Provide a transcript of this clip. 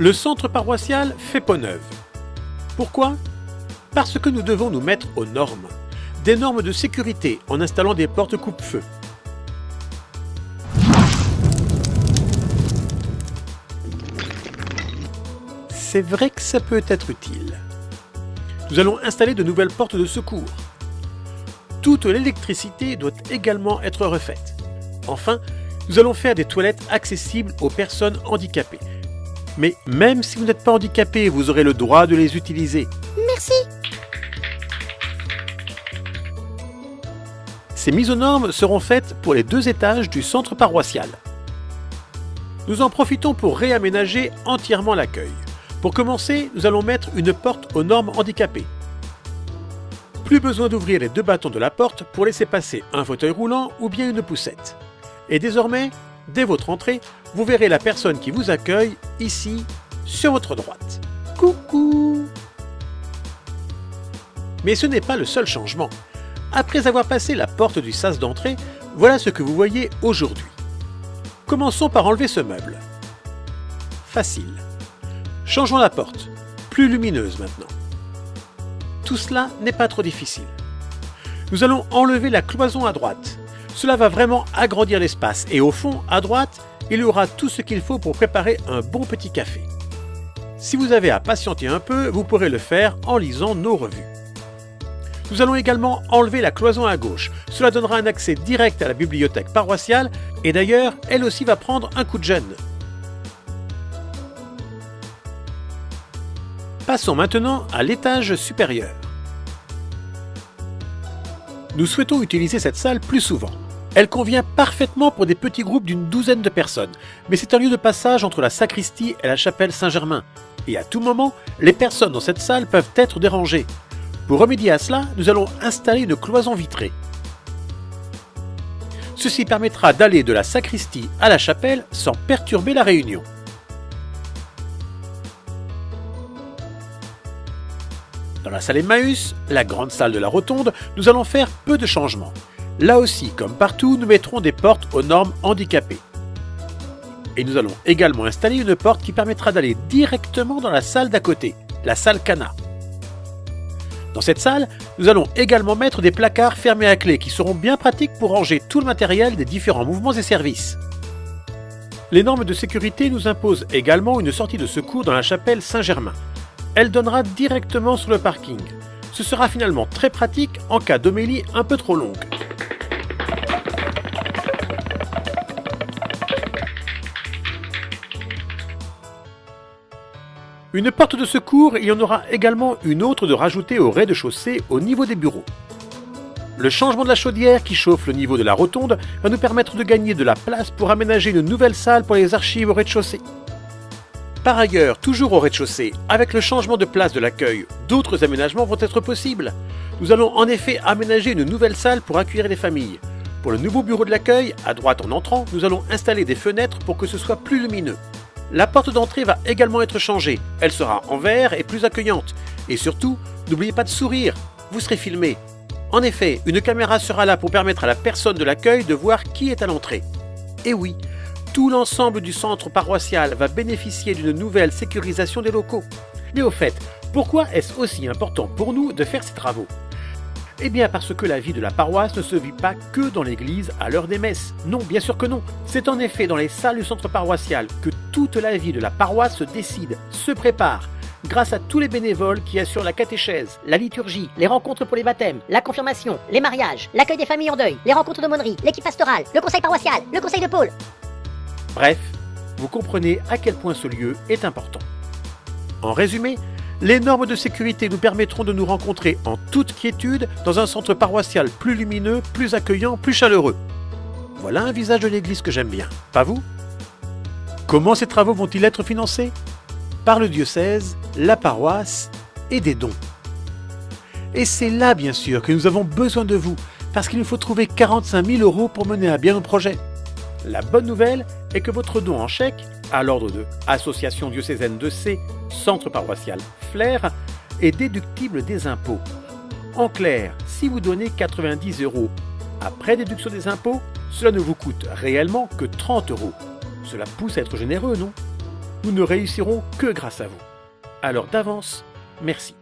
Le centre paroissial fait peau neuve. Pourquoi? Parce que nous devons nous mettre aux normes. Des normes de sécurité en installant des portes coupe-feu. C'est vrai que ça peut être utile. Nous allons installer de nouvelles portes de secours. Toute l'électricité doit également être refaite. Enfin, nous allons faire des toilettes accessibles aux personnes handicapées. Mais même si vous n'êtes pas handicapé, vous aurez le droit de les utiliser. Merci. Ces mises aux normes seront faites pour les 2 étages du centre paroissial. Nous en profitons pour réaménager entièrement l'accueil. Pour commencer, nous allons mettre une porte aux normes handicapées. Plus besoin d'ouvrir les 2 bâtons de la porte pour laisser passer un fauteuil roulant ou bien une poussette. Et désormais, dès votre entrée, vous verrez la personne qui vous accueille ici, sur votre droite. Coucou! Mais ce n'est pas le seul changement. Après avoir passé la porte du sas d'entrée, voilà ce que vous voyez aujourd'hui. Commençons par enlever ce meuble. Facile. Changeons la porte, plus lumineuse maintenant. Tout cela n'est pas trop difficile. Nous allons enlever la cloison à droite. Cela va vraiment agrandir l'espace et au fond, à droite, il y aura tout ce qu'il faut pour préparer un bon petit café. Si vous avez à patienter un peu, vous pourrez le faire en lisant nos revues. Nous allons également enlever la cloison à gauche. Cela donnera un accès direct à la bibliothèque paroissiale et d'ailleurs, elle aussi va prendre un coup de jeune. Passons maintenant à l'étage supérieur. Nous souhaitons utiliser cette salle plus souvent. Elle convient parfaitement pour des petits groupes d'une 12aine de personnes, mais c'est un lieu de passage entre la sacristie et la chapelle Saint-Germain. Et à tout moment, les personnes dans cette salle peuvent être dérangées. Pour remédier à cela, nous allons installer une cloison vitrée. Ceci permettra d'aller de la sacristie à la chapelle sans perturber la réunion. Dans la salle Emmaüs, la grande salle de la rotonde, nous allons faire peu de changements. Là aussi, comme partout, nous mettrons des portes aux normes handicapées. Et nous allons également installer une porte qui permettra d'aller directement dans la salle d'à côté, la salle Cana. Dans cette salle, nous allons également mettre des placards fermés à clé qui seront bien pratiques pour ranger tout le matériel des différents mouvements et services. Les normes de sécurité nous imposent également une sortie de secours dans la chapelle Saint-Germain. Elle donnera directement sur le parking. Ce sera finalement très pratique en cas d'homélie un peu trop longue. Une porte de secours, il y en aura également une autre de rajouter au rez-de-chaussée au niveau des bureaux. Le changement de la chaudière qui chauffe le niveau de la rotonde va nous permettre de gagner de la place pour aménager une nouvelle salle pour les archives au rez-de-chaussée. Par ailleurs, toujours au rez-de-chaussée, avec le changement de place de l'accueil, d'autres aménagements vont être possibles. Nous allons en effet aménager une nouvelle salle pour accueillir les familles. Pour le nouveau bureau de l'accueil, à droite en entrant, nous allons installer des fenêtres pour que ce soit plus lumineux. La porte d'entrée va également être changée. Elle sera en verre et plus accueillante. Et surtout, n'oubliez pas de sourire, vous serez filmé. En effet, une caméra sera là pour permettre à la personne de l'accueil de voir qui est à l'entrée. Et oui, tout l'ensemble du centre paroissial va bénéficier d'une nouvelle sécurisation des locaux. Mais au fait, pourquoi est-ce aussi important pour nous de faire ces travaux? Eh bien parce que la vie de la paroisse ne se vit pas que dans l'église à l'heure des messes. Non, bien sûr que non. C'est en effet dans les salles du centre paroissial que toute la vie de la paroisse se décide, se prépare, grâce à tous les bénévoles qui assurent la catéchèse, la liturgie, les rencontres pour les baptêmes, la confirmation, les mariages, l'accueil des familles en deuil, les rencontres d'aumônerie, l'équipe pastorale, le conseil paroissial, le conseil de pôle. Bref, vous comprenez à quel point ce lieu est important. En résumé, les normes de sécurité nous permettront de nous rencontrer en toute quiétude dans un centre paroissial plus lumineux, plus accueillant, plus chaleureux. Voilà un visage de l'église que j'aime bien, pas vous? Comment ces travaux vont-ils être financés? Par le diocèse, la paroisse et des dons. Et c'est là bien sûr que nous avons besoin de vous, parce qu'il nous faut trouver 45 000 € pour mener à bien nos projets. La bonne nouvelle est que votre don en chèque, à l'ordre de Association diocésaine de C, Centre paroissial Flair, est déductible des impôts. En clair, si vous donnez 90 € après déduction des impôts, cela ne vous coûte réellement que 30 €. Cela pousse à être généreux, non? nous ne réussirons que grâce à vous. Alors d'avance, merci.